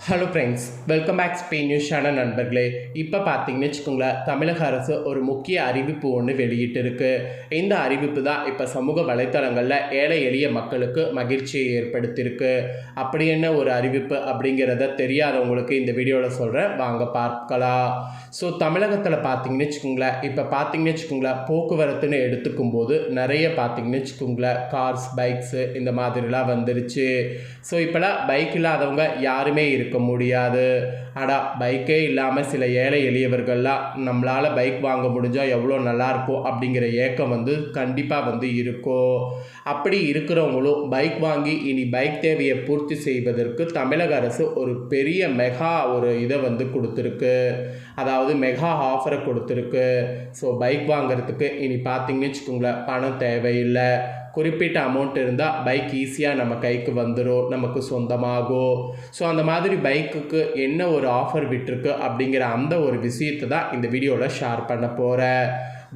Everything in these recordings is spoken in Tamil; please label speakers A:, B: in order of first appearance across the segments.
A: Hello friends, welcome back Spain news channel நண்பர்களே. இப்போ பார்த்தீங்கன்னு வச்சுக்கோங்களேன், தமிழக அரசு ஒரு முக்கிய அறிவிப்பு ஒன்று வெளியிட்டிருக்கு. இந்த அறிவிப்பு தான் இப்போ சமூக வலைத்தளங்களில் ஏழை எளிய மக்களுக்கு மகிழ்ச்சியை ஏற்படுத்தியிருக்கு. அப்படி என்ன ஒரு அறிவிப்பு அப்படிங்கிறத தெரியாதவங்களுக்கு இந்த வீடியோவில் சொல்கிறேன், வாங்க பார்க்கலாம். ஸோ தமிழகத்தில் பார்த்தீங்கன்னு வச்சுக்கோங்களேன், இப்போ பார்த்தீங்கன்னு வச்சுக்கோங்களேன், போக்குவரத்துன்னு எடுத்துக்கும் போது நிறைய பார்த்தீங்கன்னு வச்சுக்கோங்களேன், கார்ஸ், பைக்ஸு இந்த மாதிரிலாம் வந்துருச்சு. ஸோ இப்போலாம் பைக் இல்லாதவங்க யாருமே இருக்க முடியாது. பைக்கே இல்லாமல் சில ஏழை எளியவர்கள்லாம் நம்மளால் பைக் வாங்க முடிஞ்சால் எவ்வளோ நல்லாயிருக்கும் அப்படிங்கிற ஏக்கம் கண்டிப்பாக இருக்கும். அப்படி இருக்கிறவங்களும் பைக் வாங்கி இனி பைக் தேவையை பூர்த்தி செய்வதற்கு தமிழக அரசு ஒரு பெரிய மெகா ஒரு இதை கொடுத்துருக்கு. அதாவது மெகா ஆஃபரை கொடுத்துருக்கு. ஸோ பைக் வாங்கிறதுக்கு இனி பார்த்தீங்கன்னு வச்சுக்கோங்களேன், பணம் தேவையில்லை. குறிப்பிட்ட அமௌண்ட் இருந்தால் பைக் ஈஸியாக நம்ம கைக்கு வந்துடும், நமக்கு சொந்தமாகும். ஸோ அந்த மாதிரி பைக்குக்கு என்ன ஒரு ஆஃபர் விட்டுருக்கு அப்படிங்கிற அந்த ஒரு விஷயத்தை தான் இந்த வீடியோவில் ஷேர் பண்ண போகிறேன்.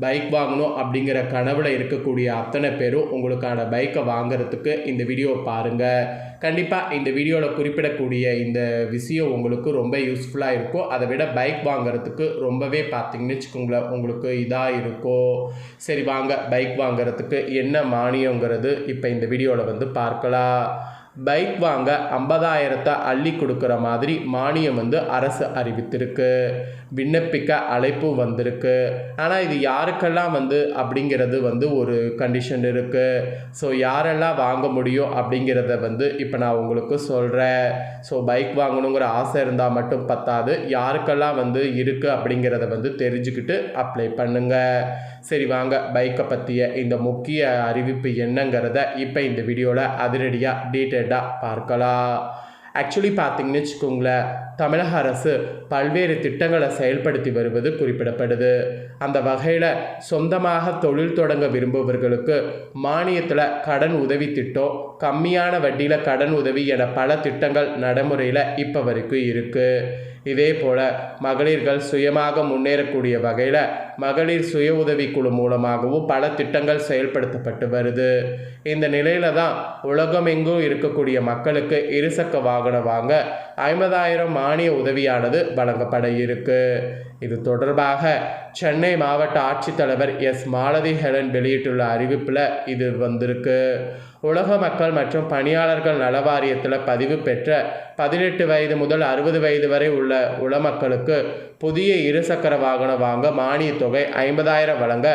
A: பைக் வாங்கணும் அப்படிங்கிற கனவில் இருக்கக்கூடிய அத்தனை பேரும் உங்களுக்கான பைக்கை வாங்கிறதுக்கு இந்த வீடியோ பாருங்கள். கண்டிப்பாக இந்த வீடியோவில் குறிப்பிடக்கூடிய இந்த விஷயம் உங்களுக்கு ரொம்ப யூஸ்ஃபுல்லாக இருக்கும். அதை விட பைக் வாங்கிறதுக்கு ரொம்பவே பார்த்தீங்கன்னு வச்சுக்கோங்களேன், உங்களுக்கு இதாக இருக்கும். சரி வாங்க, பைக் வாங்கிறதுக்கு என்ன மானியங்கிறது இப்போ இந்த வீடியோவில் பார்க்கலாம். பைக் வாங்க 50,000 அள்ளி கொடுக்குற மாதிரி மானியம் அரசு அறிவித்திருக்கு. விண்ணப்பிக்க அழைப்பு வந்திருக்கு. ஆனால் இது யாருக்கெல்லாம் அப்படிங்கிறது ஒரு கண்டிஷன் இருக்குது. ஸோ யாரெல்லாம் வாங்க முடியும் அப்படிங்கிறத இப்போ நான் உங்களுக்கு சொல்கிறேன். ஸோ பைக் வாங்கணுங்கிற ஆசை இருந்தால் மட்டும் பத்தாது, யாருக்கெல்லாம் இருக்குது அப்படிங்கிறத தெரிஞ்சுக்கிட்டு அப்ளை பண்ணுங்கள். சரி வாங்க, பைக்கை பற்றிய இந்த முக்கிய அறிவிப்பு என்னங்கிறத இப்போ இந்த வீடியோவில் அதிரடியாக டீட்டெயில்டாக பார்க்கலாம். ஆக்சுவலி பார்த்தீங்கன்னு வச்சுக்கோங்களேன், தமிழக அரசு பல்வேறு திட்டங்களை செயல்படுத்தி வருவது குறிப்பிடப்படுது. அந்த வகையில் சொந்தமாக தொழில் தொடங்க விரும்புபவர்களுக்கு மானியத்தில் கடன் உதவி திட்டம், கம்மியான வட்டியில் கடன் உதவி என பல திட்டங்கள் நடைமுறையில் இப்போ வரைக்கும் இருக்குது. இதே போல் மகளிர்கள் சுயமாக முன்னேறக்கூடிய வகையில் மகளிர் சுய உதவி குழு மூலமாகவும் பல திட்டங்கள் செயல்படுத்தப்பட்டு வருது. இந்த நிலையில தான் உலகமெங்கும் இருக்கக்கூடிய மக்களுக்கு இருசக்கர வாகனம் வாங்க 50,000 மானிய உதவியானது வழங்கப்பட இருக்கு. இது தொடர்பாக சென்னை மாவட்ட ஆட்சித்தலைவர் எஸ் மாலதி ஹெலன் வெளியிட்டுள்ள அறிவிப்பில் இது வந்திருக்கு. உலக மக்கள் மற்றும் பணியாளர்கள் நல வாரியத்தில் பதிவு பெற்ற 18 வயது முதல் 60 வயது வரை உள்ள உளமக்களுக்கு புதிய இருசக்கர வாகனம் வாங்க மானிய தொகை 50,000 வழங்க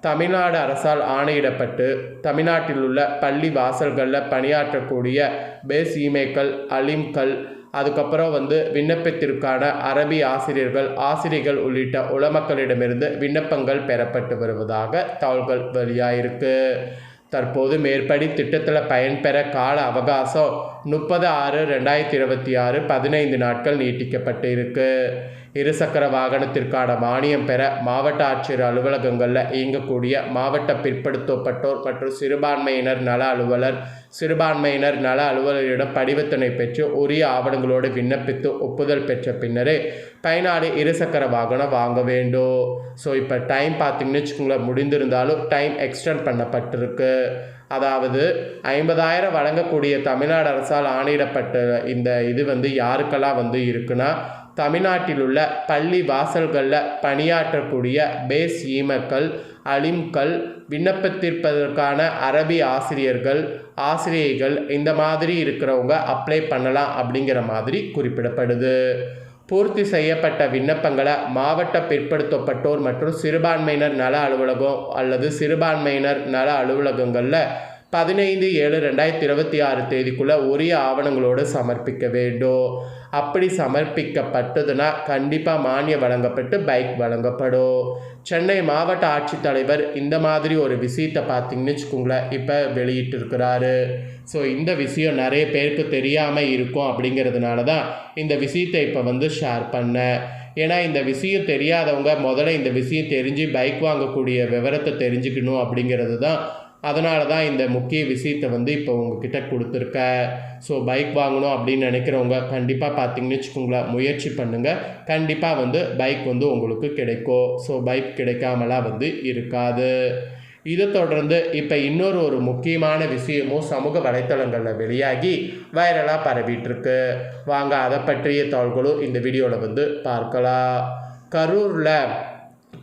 A: தமிழ்நாடு அரசால் ஆணையிடப்பட்டு தமிழ்நாட்டில் உள்ள பள்ளி வாசல்களில் பணியாற்றக்கூடிய பேஸ்இமேக்கள், அலிம்கள், அதுக்கப்புறம் விண்ணப்பத்திற்கான அரபி ஆசிரியர்கள் உள்ளிட்ட உளமக்களிடமிருந்து விண்ணப்பங்கள் பெறப்பட்டு வருவதாக தகவல்கள் வெளியாயிருக்கு. தற்போது மேற்படி திட்டத்தில் பயன்பெற கால அவகாசம் 30/6/2026 15 நாட்கள் நீட்டிக்கப்பட்டு இருக்கு. இருசக்கர வாகனத்திற்கான மானியம் பெற மாவட்ட ஆட்சியர் அலுவலகங்களில் இயங்கக்கூடிய மாவட்ட பிற்படுத்தப்பட்டோர் மற்றும் சிறுபான்மையினர் நல அலுவலர், சிறுபான்மையினர் நல அலுவலரிடம் படிவத்தினை பெற்று உரிய ஆவணங்களோடு விண்ணப்பித்து ஒப்புதல் பெற்ற பின்னரே பயனாளி இருசக்கர வாகனம் வாங்க வேண்டும். ஸோ இப்போ டைம் பார்த்தீங்கன்னு வச்சுக்கோங்களேன், முடிந்திருந்தாலும் டைம் எக்ஸ்டெண்ட் பண்ணப்பட்டிருக்கு. அதாவது 50,000 வழங்கக்கூடிய தமிழ்நாடு அரசால் ஆணையிடப்பட்ட இந்த இது யாருக்கெல்லாம் இருக்குன்னா, தமிழ்நாட்டில் உள்ள பள்ளி வாசல்களில் பணியாற்றக்கூடிய பேஸ்இமேக்கள், அலிம்கள், விண்ணப்பத்திற்பதற்கான அரபி ஆசிரியைகள் இந்த மாதிரி இருக்கிறவங்க அப்ளை பண்ணலாம் அப்படிங்கிற மாதிரி குறிப்பிடப்படுது. பூர்த்தி செய்யப்பட்ட விண்ணப்பங்களை மாவட்ட பிற்படுத்தப்பட்டோர் மற்றும் சிறுபான்மையினர் நல அலுவலகம் அல்லது சிறுபான்மையினர் நல அலுவலகங்களில் 15/7/2026 தேதிக்குள்ளே உரிய ஆவணங்களோடு சமர்ப்பிக்க வேண்டும். அப்படி சமர்ப்பிக்கப்பட்டதுன்னா கண்டிப்பாக மானியம் வழங்கப்பட்டு பைக் வழங்கப்படும். சென்னை மாவட்ட ஆட்சித்தலைவர் இந்த மாதிரி ஒரு விஷயத்தை பார்த்தீங்கன்னு வச்சுக்கோங்களேன், இப்போ வெளியிட்டிருக்கிறாரு. ஸோ இந்த விஷயம் நிறைய பேருக்கு தெரியாமல் இருக்கும் அப்படிங்கிறதுனால தான் இந்த விஷயத்தை இப்போ ஷேர் பண்ணேன். ஏன்னா இந்த விஷயம் தெரியாதவங்க முதல்ல இந்த விஷயம் தெரிஞ்சு பைக் வாங்கக்கூடிய விவரத்தை தெரிஞ்சுக்கணும் அப்படிங்கிறது தான். அதனால தான் இந்த முக்கிய விஷயத்தை இப்போ உங்ககிட்ட கொடுத்துருக்கேன். ஸோ பைக் வாங்கணும் அப்படின்னு நினைக்கிறவங்க கண்டிப்பாக பார்த்தீங்கன்னு வச்சுக்கோங்களேன், முயற்சி பண்ணுங்கள். கண்டிப்பாக பைக் உங்களுக்கு கிடைக்கும். ஸோ பைக் கிடைக்காமலாம் இருக்காது. இதை தொடர்ந்து இப்போ ஒரு முக்கியமான விஷயமும் சமூக வலைத்தளங்களில் வெளியாகி வைரலாக பரவிட்டு இருக்கு. வாங்க அதை பற்றிய தகவல்களும் இந்த வீடியோவில் பார்க்கலாம். கரூரில்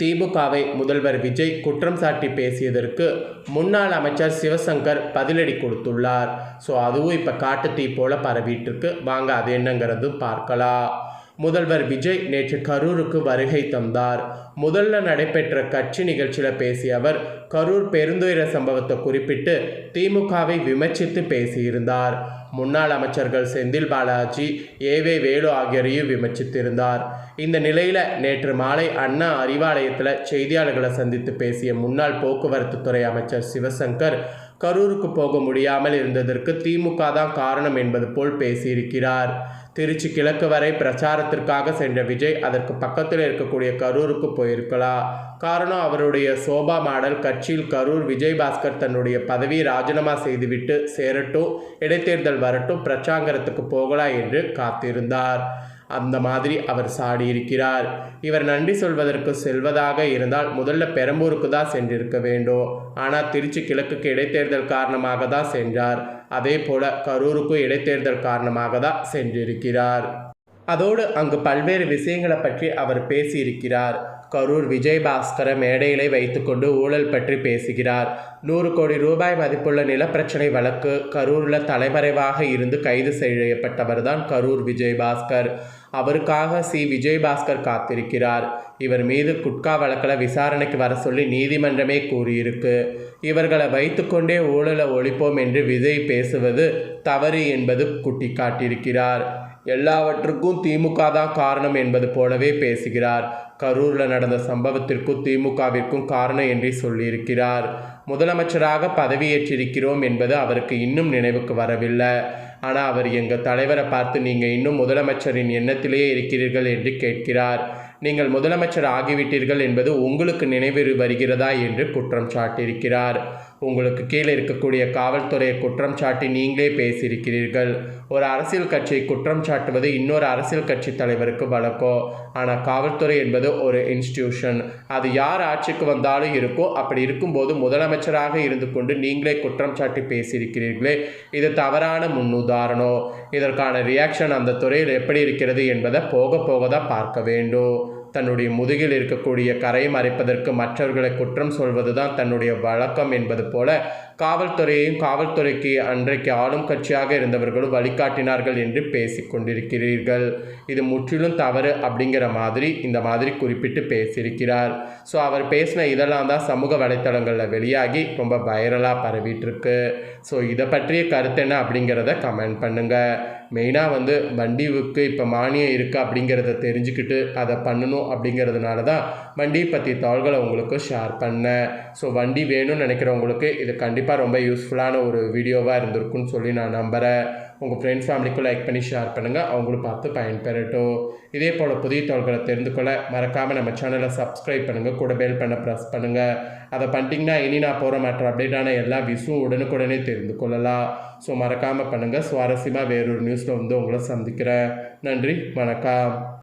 A: திமுகவை முதல்வர் விஜய் குற்றம் சாட்டி பேசியதற்கு முன்னாள் அமைச்சர் சிவசங்கர் பதிலடி கொடுத்துள்ளார். ஸோ அதுவும் இப்போ காட்டுத்தீ போல பரவிட்டு இருக்கு. வாங்க அது என்னங்கிறது பார்க்கலாம். முதல்வர் விஜய் நேற்று கரூருக்கு வருகை தந்தார். முதல்ல நடைபெற்ற கட்சி நிகழ்ச்சியில் பேசிய அவர் கரூர் பெருந்துயர சம்பவத்தை குறிப்பிட்டு திமுகவை விமர்சித்து பேசியிருந்தார். முன்னாள் அமைச்சர்கள் செந்தில் பாலாஜி, ஏவே வேலு ஆகியோரையும் விமர்சித்திருந்தார். இந்த நிலையில் நேற்று மாலை அண்ணா அறிவாலயத்தில் செய்தியாளர்களை சந்தித்து பேசிய முன்னாள் போக்குவரத்து துறை அமைச்சர் சிவசங்கர் கரூருக்கு போக முடியாமல் இருந்ததற்கு திமுக தான் காரணம் என்பது போல் பேசியிருக்கிறார். திருச்சி கிழக்கு வரை பிரச்சாரத்திற்காக சென்ற விஜய் அதற்கு பக்கத்தில் இருக்கக்கூடிய கரூருக்கு போயிருக்கலாம். காரணம் அவருடைய சோபா மாடல் கட்சியில் கரூர் விஜயபாஸ்கர் தன்னுடைய பதவியை ராஜினாமா செய்துவிட்டு சேரட்டும், இடைத்தேர்தல் வரட்டும், பிரச்சாரத்துக்கு போகலாம் என்று காத்திருந்தார். அந்த மாதிரி அவர் சாடியிருக்கிறார். இவர் நன்றி சொல்வதற்கு செல்வதாக இருந்தால் முதல்ல பெரம்பூருக்கு தான் சென்றிருக்க வேண்டும். ஆனால் திருச்சி கிழக்குக்கு இடைத்தேர்தல் காரணமாக தான் சென்றார். அதே போல கரூருக்கு இடைத்தேர்தல் காரணமாக தான் சென்றிருக்கிறார். அதோடு அங்கு பல்வேறு விஷயங்களை பற்றி அவர் பேசியிருக்கிறார். கரூர் விஜயபாஸ்கரை மேடையிலே வைத்துக்கொண்டு ஊழல் பற்றி பேசுகிறார். 100 கோடி ரூபாய் மதிப்புள்ள நிலப்பிரச்சனை வழக்கு கரூரில் தலைமறைவாக இருந்து கைது செய்யப்பட்டவர் தான் கரூர் விஜயபாஸ்கர். அவருக்காக விஜயபாஸ்கர் காத்திருக்கிறார். இவர் மீது குட்கா வழக்கில் விசாரணைக்கு வர சொல்லி நீதிமன்றமே கூறியிருக்கு. இவர்களை வைத்துக்கொண்டே ஊழலை ஒழிப்போம் என்று விஜய் பேசுவது தவறு என்பது குட்டி காட்டியிருக்கிறார். எல்லாவற்றுக்கும் திமுக தான் காரணம் என்பது போலவே பேசுகிறார். கரூரில் நடந்த சம்பவத்திற்கும் திமுகவிற்கும் காரணம் என்று சொல்லியிருக்கிறார். முதலமைச்சராக பதவியேற்றிருக்கிறோம் என்பது அவருக்கு இன்னும் நினைவுக்கு வரவில்லை. ஆனால் அவர் எங்கள் தலைவரை பார்த்து நீங்கள் இன்னும் முதலமைச்சரின் எண்ணத்திலேயே இருக்கிறீர்கள் என்று கேட்கிறார். நீங்கள் முதலமைச்சர் ஆகிவிட்டீர்கள் என்பது உங்களுக்கு நினைவு வருகிறதா என்று குற்றம் சாட்டியிருக்கிறார். உங்களுக்கு கீழே இருக்கக்கூடிய காவல்துறையை குற்றம் சாட்டி நீங்களே பேசியிருக்கிறீர்கள். ஒரு அரசியல் கட்சியை குற்றம் சாட்டுவது இன்னொரு அரசியல் கட்சி தலைவருக்கு வழக்கம். ஆனால் காவல்துறை என்பது ஒரு இன்ஸ்டிடியூஷன். அது யார் ஆட்சிக்கு வந்தாலும் இருக்கும். அப்படி இருக்கும்போது முதலமைச்சராக இருந்து கொண்டு நீங்களே குற்றம் சாட்டி பேசியிருக்கிறீர்களே, இது தவறான முன்னுதாரணம். இதற்கான ரியாக்ஷன் அந்த துறையில் எப்படி இருக்கிறது என்பதை போக போக தான் பார்க்க வேண்டும். தன்னுடைய முதுகில் இருக்கக்கூடிய கரையை மறைப்பதற்கு மற்றவர்களை குற்றம் சொல்வது தான் தன்னுடைய வழக்கம் என்பது போல காவல்துறையையும் காவல்துறைக்கு அன்றைக்கு ஆளும் கட்சியாக இருந்தவர்களும் வழிகாட்டினார்கள் என்று பேசிக்கொண்டிருக்கிறீர்கள். இது முற்றிலும் தவறு அப்படிங்கிற மாதிரி இந்த மாதிரி குறிப்பிட்டு பேசியிருக்கிறார். ஸோ அவர் பேசின இதெல்லாம் தான் சமூக வலைத்தளங்களில் வெளியாகி ரொம்ப வைரலாக பரவிட்டுருக்கு. ஸோ இதை பற்றிய கருத்து என்ன அப்படிங்கிறத கமெண்ட் பண்ணுங்கள். மெயினாக வண்டிவுக்கு இப்போ மானியம் இருக்குது அப்படிங்கிறத தெரிஞ்சுக்கிட்டு அதை பண்ணணும் அப்படிங்கிறதுனால தான் வண்டியை பற்றி தகவல்களை உங்களுக்கு ஷேர் பண்ணேன். ஸோ வண்டி வேணும்னு நினைக்கிறவங்களுக்கு இது கண்டிப்பாக ரொம்ப யூஸ்ஃபுல்லான ஒரு வீடியோவாக இருந்திருக்குன்னு சொல்லி நான் நம்புகிறேன். உங்கள் ஃப்ரெண்ட்ஸ் ஃபேமிலிக்கும் லைக் பண்ணி ஷேர் பண்ணுங்கள், அவங்களும் பார்த்து பயன்பெறட்டும். இதே போல் புதிய தகவல்களை தெரிந்து கொள்ள மறக்காமல் நம்ம சேனலை சப்ஸ்கிரைப் பண்ணுங்கள், கூட பெல் பண்ண ப்ரெஸ் பண்ணுங்கள். அதை பண்ணிட்டீங்கன்னா இனி நான் போகிற மற்ற அப்டேட்டான எல்லா விஷயம் உடனுக்குடனே தெரிந்து கொள்ளலாம். ஸோ மறக்காமல் பண்ணுங்கள். சுவாரஸ்யமாக வேறொரு நியூஸில் உங்களை சந்திக்கிறேன். நன்றி, வணக்கம்.